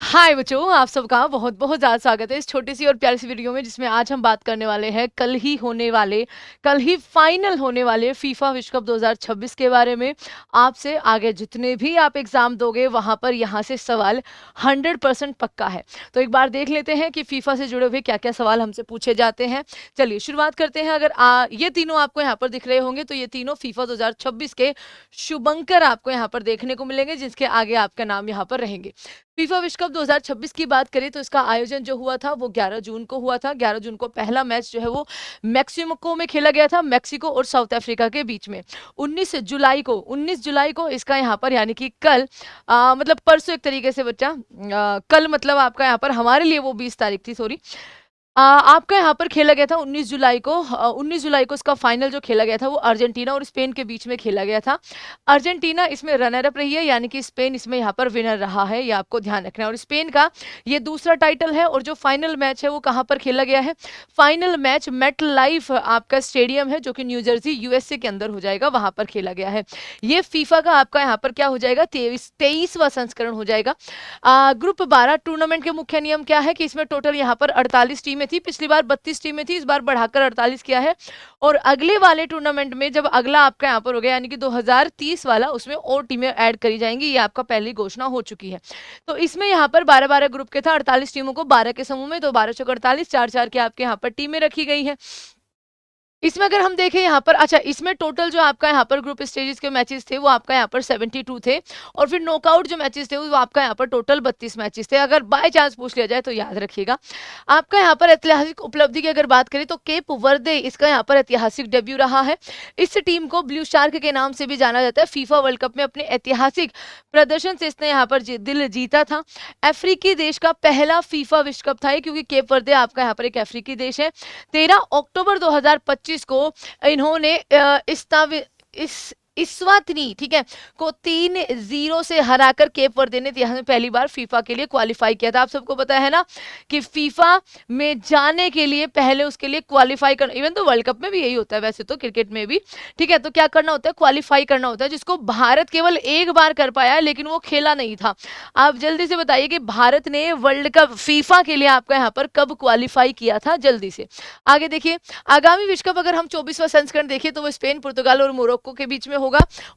हाय बच्चों, आप सबका बहुत बहुत ज़्यादा स्वागत है इस छोटी सी और प्यारी सी वीडियो में, जिसमें आज हम बात करने वाले हैं कल ही फाइनल होने वाले फीफा विश्व कप 2026 के बारे में। आपसे आगे जितने भी आप एग्ज़ाम दोगे वहाँ पर यहाँ से सवाल 100% पक्का है। तो एक बार देख लेते हैं कि फीफा से जुड़े हुए क्या क्या सवाल हमसे पूछे जाते हैं। चलिए शुरुआत करते हैं। अगर ये तीनों आपको यहाँ पर दिख रहे होंगे तो ये तीनों फीफा 2026 के शुभंकर आपको यहाँ पर देखने को मिलेंगे, जिसके आगे आपका नाम यहाँ पर रहेंगे। फीफा विश्व कप 2026 की बात करें तो इसका आयोजन जो हुआ था वो 11 जून को हुआ था। 11 जून को पहला मैच जो है वो मैक्सिको में खेला गया था, मैक्सिको और साउथ अफ्रीका के बीच में। 19 जुलाई को इसका यहाँ पर यानी कि कल मतलब परसों एक तरीके से बच्चा कल मतलब आपका यहाँ पर हमारे लिए वो 20 तारीख थी, सॉरी। आपका यहाँ पर खेला गया था 19 जुलाई को। 19 जुलाई को इसका फाइनल जो खेला गया था वो अर्जेंटीना और स्पेन के बीच में खेला गया था। अर्जेंटीना इसमें रनर अप रही है, यानी कि स्पेन इसमें यहाँ पर विनर रहा है, ये आपको ध्यान रखना है। और स्पेन का ये दूसरा टाइटल है। और जो फाइनल मैच है वो कहाँ पर खेला गया है? फाइनल मैच मेट लाइफ आपका स्टेडियम है, जो कि न्यू जर्सी यूएसए के अंदर हो जाएगा, वहां पर खेला गया है। ये फीफा का आपका यहाँ पर क्या हो जाएगा? 23वां संस्करण हो जाएगा। ग्रुप 12 टूर्नामेंट के मुख्य नियम क्या है कि इसमें टोटल यहाँ पर 48 टीमें थी। पिछली बार 32 टीमें थी, इस बार बढ़ाकर 48 किया है। और अगले वाले टूर्नामेंट में जब अगला आपका यहाँ पर हो गया यानी कि 2030 वाला, उसमें और टीमें ऐड करी जाएंगी, ये आपका पहली घोषणा हो चुकी है। तो इसमें यहाँ पर 12-12 ग्रुप के था, 48 टीमों को 12 के समूह में, तो 12 चौक 48, 4-4 के आपके यहाँ पर टीमें रखी गई हैं। इसमें अगर हम देखें यहाँ पर, अच्छा इसमें टोटल जो आपका यहाँ पर ग्रुप स्टेजेस के मैचेस थे वो आपका यहाँ पर 72 थे। और फिर नॉकआउट जो मैचेस थे वो आपका यहाँ पर टोटल 32 मैचेस थे। अगर बाय चांस पूछ लिया जाए तो याद रखिएगा। आपका यहाँ पर ऐतिहासिक उपलब्धि की अगर बात करें तो केप वर्दे इसका यहाँ पर ऐतिहासिक डेब्यू रहा है। इस टीम को ब्लू शार्क के नाम से भी जाना जाता है। फीफा वर्ल्ड कप में अपने ऐतिहासिक प्रदर्शन से इसने यहाँ पर दिल जीता था। अफ्रीकी देश का पहला फीफा विश्व कप था ये, क्योंकि केप वर्दे आपका यहाँ पर एक अफ्रीकी देश है। 13 अक्टूबर 2025 को इन्होंने इस्वातिनी, ठीक है, को 3-0 से हराकर केप वर्दे ने इतिहास में पहली बार फीफा के लिए क्वालिफाई किया था। आप सबको पता है ना कि फीफा में जाने के लिए पहले उसके लिए क्वालिफाई करना, इवन तो वर्ल्ड कप में भी यही होता है, वैसे तो क्रिकेट में भी, ठीक है। तो क्या करना होता है? क्वालिफाई करना होता है, जिसको भारत केवल एक बार कर पाया है, लेकिन वो खेला नहीं था। आप जल्दी से बताइए कि भारत ने वर्ल्ड कप फीफा के लिए आपका यहाँ पर कब क्वालिफाई किया था? जल्दी से आगे देखिए। आगामी विश्व कप अगर हम 24वां संस्करण देखें तो वो स्पेन, पुर्तगाल और मोरक्को के बीच में होगा।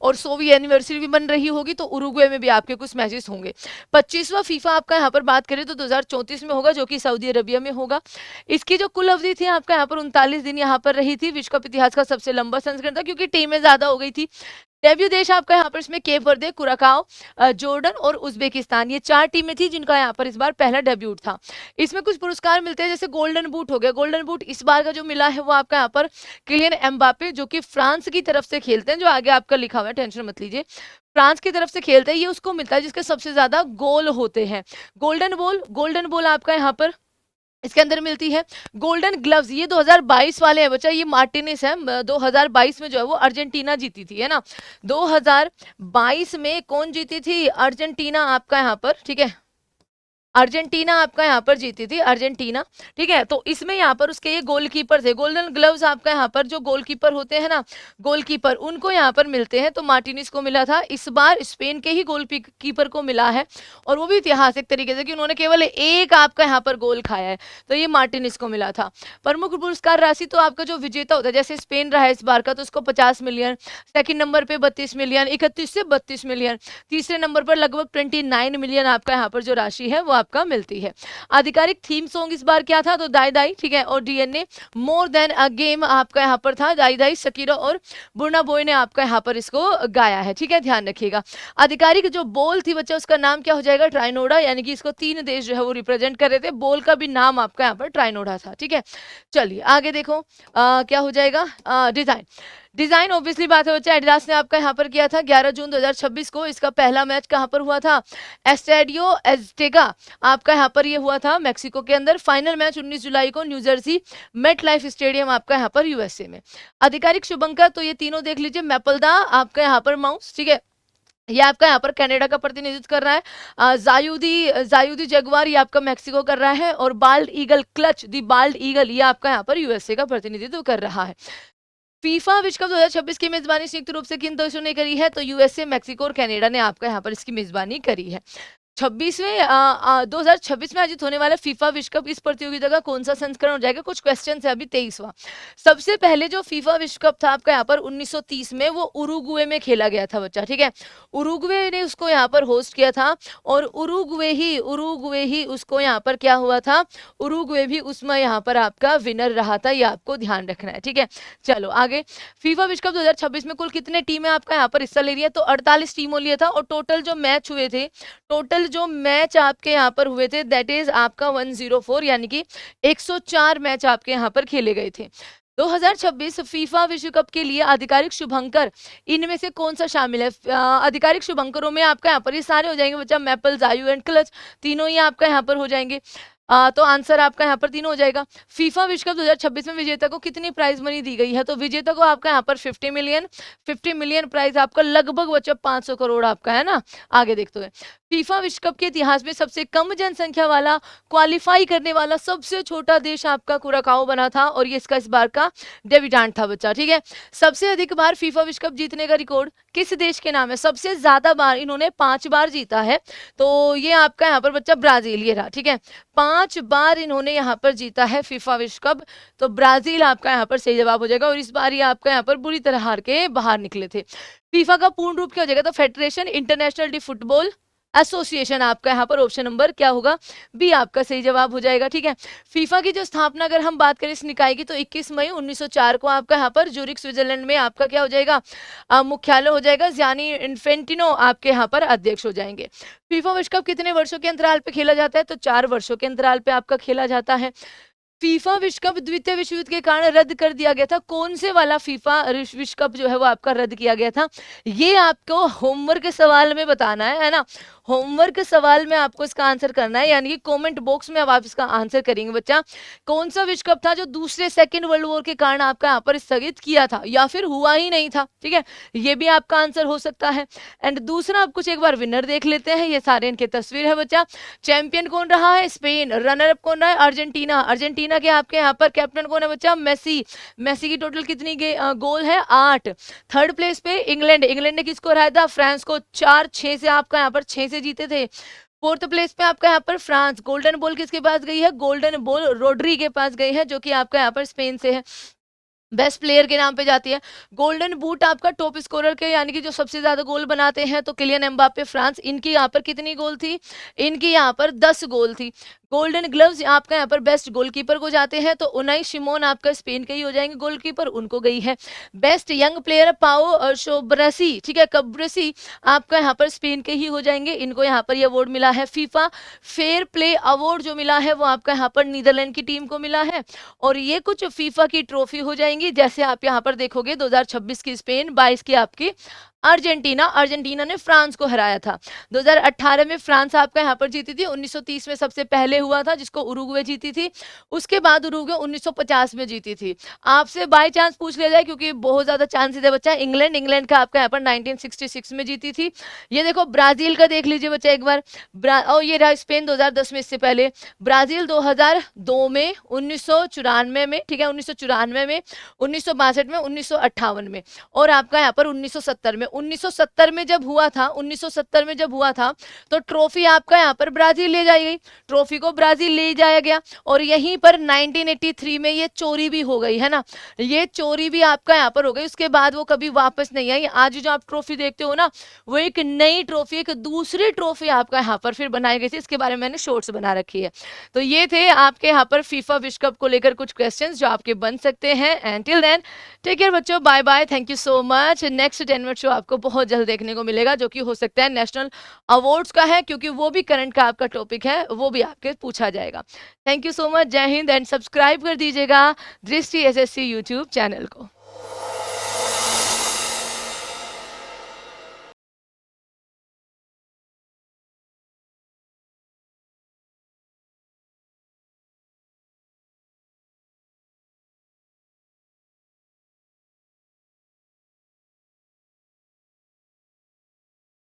और 100वीं एनिवर्सरी भी बन रही होगी, तो उरुग्वे में भी आपके कुछ मैचेस होंगे। 25वां फीफा आपका यहाँ पर बात करें तो 2034 में होगा, जो कि सऊदी अरबिया में होगा। इसकी जो कुल अवधि थी आपका यहाँ पर 39 दिन यहाँ पर रही थी। विश्व कप इतिहास का सबसे लंबा संस्करण था, क्योंकि टीमें ज्यादा हो गई थी। डेब्यू देश आपका यहाँ पर इसमें केप वर्दे, कुराकाओ, जॉर्डन और उज्बेकिस्तान, ये 4 टीमें थी जिनका यहाँ पर इस बार पहला डेब्यूट था। इसमें कुछ पुरस्कार मिलते हैं, जैसे गोल्डन बूट हो गया। गोल्डन बूट इस बार का जो मिला है वो आपका यहाँ पर किलियन एम्बापे, जो कि फ्रांस की तरफ से खेलते हैं, जो आगे आपका लिखा हुआ है, टेंशन मत लीजिए, फ्रांस की तरफ से खेलते हैं, ये उसको मिलता है जिसके सबसे ज्यादा गोल होते हैं। गोल्डन बॉल आपका यहाँ पर इसके अंदर मिलती है। गोल्डन ग्लव्स ये 2022 वाले हैं बच्चा, ये मार्टिनेस है। 2022 में जो है वो अर्जेंटीना जीती थी, है ना। 2022 में कौन जीती थी? अर्जेंटीना आपका यहाँ पर, ठीक है, अर्जेंटीना आपका यहाँ पर जीती थी, अर्जेंटीना, ठीक है। तो इसमें यहाँ पर उसके ये गोलकीपर थे। गोल्डन ग्लव्स आपका यहाँ पर जो गोलकीपर होते हैं ना, गोलकीपर, उनको यहाँ पर मिलते हैं। तो मार्टिनिस को मिला था, इस बार स्पेन के ही गोलकीपर को मिला है, और वो भी ऐतिहासिक तरीके से कि उन्होंने केवल एक आपका यहाँ पर गोल खाया है, तो ये मार्टिनिस को मिला था। प्रमुख पुरस्कार राशि तो आपका जो विजेता होता है, जैसे स्पेन रहा है इस बार का, तो उसको 50 मिलियन, सेकंड नंबर पे 32 मिलियन, 31 से 32 मिलियन, तीसरे नंबर पर लगभग 29 मिलियन आपका यहाँ पर जो राशि है वो आपका मिलती है। आधिकारिक थीम सॉन्ग इस बार क्या था? तो दाई दाई, ठीक है, और DNA more than a game आपका यहाँ पर था। दाई दाई शकीरा और बुर्ना बॉय ने आपका यहाँ पर इसको गाया है, ठीक है, ध्यान रखिएगा। आधिकारिक जो बोल थी बच्चा, उसका नाम क्या हो जाएगा? ट्राइनोडा, यानी कि इसको 3 देश जो है वो रिप्रेजेंट कर रहे थे। बोल का भी नाम आपका यहाँ पर ट्राइनोडा था, ठीक है। चलिए आगे देखो, क्या हो जाएगा? डिजाइन। डिजाइन ऑब्वियसली बात है बच्चा, एडिडास ने आपका यहाँ पर किया था। 11 जून 2026 को इसका पहला मैच कहाँ पर हुआ था? एस्टेडियो एज़टेका आपका यहाँ पर ये हुआ था, मैक्सिको के अंदर। फाइनल मैच 19 जुलाई को New Jersey MetLife stadium आपका यहाँ पर यूएसए में। आधिकारिक शुभंकर तो ये तीनों देख लीजिए। मैपलदा आपका यहाँ पर माउस, ठीक है, ये आपका यहाँ पर कनाडा का प्रतिनिधित्व कर रहा है। जायूदी जगुआर ये आपका मैक्सिको कर रहा है। और बाल्ड ईगल क्लच, दी बाल्ड ईगल, ये आपका यहाँ पर यूएसए का प्रतिनिधित्व कर रहा है। फीफा विश्व कप 2026 की मेजबानी संयुक्त रूप से किन देशों ने करी है? तो यूएसए, मैक्सिको और कनाडा ने आपका यहाँ पर इसकी मेजबानी करी है। 26वें 2026 में आयोजित होने वाला फीफा विश्व कप इस प्रतियोगिता का कौन सा संस्करण हो जाएगा? कुछ क्वेश्चन है अभी 23वां। सबसे पहले जो फीफा विश्व कप था आपका यहाँ पर 1930 में, वो उरुग्वे में खेला गया था बच्चा, ठीक है। उरुग्वे ने उसको यहाँ पर होस्ट किया था और उरुग्वे ही उसको यहाँ पर क्या हुआ था, उरुग्वे भी उसमें यहाँ पर आपका विनर रहा था, ये आपको ध्यान रखना है, ठीक है। चलो आगे, फीफा विश्व कप 2026 में कुल कितने टीमें आपका यहाँ पर हिस्सा ले रही है? तो 48 टीमों लिया था और टोटल जो मैच हुए थे, टोटल जो मैच आपके यहाँ पर हुए थे दैट इज आपका 104, यानी कि 104 मैच आपके यहाँ पर खेले गए थे। 2026 फीफा विश्व कप के लिए आधिकारिक शुभंकर इनमें से कौन सा शामिल है? आधिकारिक शुभंकरों में आपका यहाँ पर ये सारे हो जाएंगे बच्चा, मैपल्स, आयु एंड क्लच, तीनों ही आपका यहाँ पर हो जाएंगे। तो आंसर आपका यहाँ पर तीनों हो जाएगा। फीफा विश्व कप 2026 में विजेता को कितनी प्राइज मनी दी गई है? तो विजेता को आपका यहाँ पर 50 मिलियन प्राइज, आपका लगभग बच्चा 500 करोड़ आपका है ना। आगे देखते हैं, फीफा विश्व कप के इतिहास में सबसे कम जनसंख्या वाला क्वालिफाई करने वाला सबसे छोटा देश आपका कुराकाओ बना था और ये इसका इस बार का डेब्यूटेंट था बच्चा, ठीक है। सबसे अधिक बार फीफा विश्व कप जीतने का रिकॉर्ड किस देश के नाम है? सबसे ज्यादा बार इन्होंने 5 बार जीता है, तो ये आपका यहाँ पर बच्चा ब्राजील ये रहा, ठीक है। 5 बार इन्होंने यहाँ पर जीता है फीफा विश्व कप, तो ब्राजील आपका यहाँ पर सही जवाब हो जाएगा और इस बार ये आपका यहाँ पर बुरी तरह हार के बाहर निकले थे। फीफा का पूर्ण रूप क्या हो जाएगा? तो federation international D football association आपका यहाँ पर ऑप्शन नंबर क्या होगा? बी आपका सही जवाब हो जाएगा, ठीक है। फीफा की जो स्थापना अगर हम बात करें इस निकाय की, तो 21 मई 1904 को आपका यहाँ पर जूरिक स्विट्जरलैंड में आपका क्या हो जाएगा? मुख्यालय हो जाएगा, यानी इन्फेंटिनो आपके यहाँ पर अध्यक्ष हो जाएंगे। फीफा विश्व कप कितने वर्षों के अंतराल पे खेला जाता है? तो 4 वर्षों के अंतराल पे आपका खेला जाता है। फीफा विश्व कप द्वितीय विश्व युद्ध के कारण रद्द कर दिया गया था, कौन से वाला फीफा विश्व कप जो है वो आपका रद्द किया गया था? ये आपको होमवर्क के सवाल में बताना है ना। होमवर्क सवाल में आपको इसका आंसर करना है, यानी कि कमेंट बॉक्स में अब आप इसका आंसर करेंगे बच्चा। कौन सा विश्व कप था जो दूसरे सेकंड वर्ल्ड वॉर के कारण आपका यहाँ पर स्थगित किया था या फिर हुआ ही नहीं था, ठीक है। ये भी आपका आंसर हो सकता है। एंड दूसरा आप कुछ एक बार विनर देख लेते हैं, ये सारे इनके तस्वीर है बच्चा। चैंपियन कौन रहा है? स्पेन। रनर अप कौन रहा है? अर्जेंटीना। अर्जेंटीना के आपके यहाँ पर कैप्टन कौन है बच्चा? मेसी। मेसी की टोटल कितनी गोल है? 8। थर्ड प्लेस पे इंग्लैंड। इंग्लैंड ने किसको हराया था? फ्रांस को 4-6 से आपका यहाँ पर 6 से जीते थे। फोर्थ प्लेस पे आपका यहाँ पर फ्रांस। गोल्डन बॉल किसके पास गई है? गोल्डन बॉल रोड्री के पास गई है, जो कि आपका यहाँ पर स्पेन से है, बेस्ट प्लेयर के नाम पे जाती है। गोल्डन बूट आपका टॉप स्कोरर के, यानी कि जो सबसे ज्यादा गोल बनाते हैं, तो किलियन एम्बापे फ्रांस, इनकी यहाँ पर कितनी गोल थी? इनकी यहाँ पर 10 गोल थी। गोल्डन ग्लव्स आपका यहाँ पर बेस्ट गोलकीपर को जाते हैं, तो उनाई शिमोन आपका स्पेन के ही हो जाएंगे गोलकीपर, उनको गई है। बेस्ट यंग प्लेयर पाओ शोब्रसी, ठीक है, कब्रसी आपका यहाँ पर स्पेन के ही हो जाएंगे, इनको यहाँ पर ये अवार्ड मिला है। फीफा फेयर प्ले अवार्ड जो मिला है वो आपका यहाँ पर नीदरलैंड की टीम को मिला है। और ये कुछ फीफा की ट्रॉफी हो जाएंगी, जैसे आप यहाँ पर देखोगे 2026 की स्पेन, 22 की आपकी अर्जेंटीना। अर्जेंटीना ने फ्रांस को हराया था। 2018 में फ्रांस आपका यहाँ पर जीती थी। 1930 में सबसे पहले हुआ था, जिसको उरुग्वे जीती थी। उसके बाद उरुग्वे 1950 में जीती थी। आपसे बाय चांस पूछ लिया जाए, क्योंकि बहुत ज्यादा चांसेस है बच्चा, इंग्लैंड का आपका यहाँ पर 1966 में जीती थी। ये देखो ब्राजील का देख लीजिए बच्चा एक बार, और ये रहा स्पेन 2010 में, इससे पहले ब्राजील 2002 में, 1994 में, ठीक है, 1994 में, 1962 में, 1958 में, और आपका यहाँ पर 1970 में। 1970 में जब हुआ था, 1970 में जब हुआ था, तो ट्रॉफी आपका यहाँ पर ब्राजील ले जाई गई, ट्रॉफी को ब्राजील ले जाया गया। और यहीं पर 1983 में ये चोरी भी हो गई है ना, ये चोरी भी आपका यहाँ पर हो गई, उसके बाद वो कभी वापस नहीं आई। आज जो आप ट्रॉफी देखते हो ना, वो एक नई ट्रॉफी, एक दूसरी ट्रॉफी आपका यहाँ पर फिर बनाई गई थी, इसके बारे में मैंने शॉर्ट्स बना रखी है। तो ये थे आपके यहाँ पर फीफा विश्व कप को लेकर कुछ क्वेश्चंस जो आपके बन सकते हैं। And till then take care बच्चों, bye bye, thank you so much. Next 10 minute show आपको बहुत जल्द देखने को मिलेगा, जो कि हो सकता है नेशनल अवार्ड्स का है, क्योंकि वो भी करंट का आपका टॉपिक है, वो भी आपके पूछा जाएगा। थैंक यू सो मच, जय हिंद, एंड सब्सक्राइब कर दीजिएगा दृष्टि एसएससी यूट्यूब चैनल को।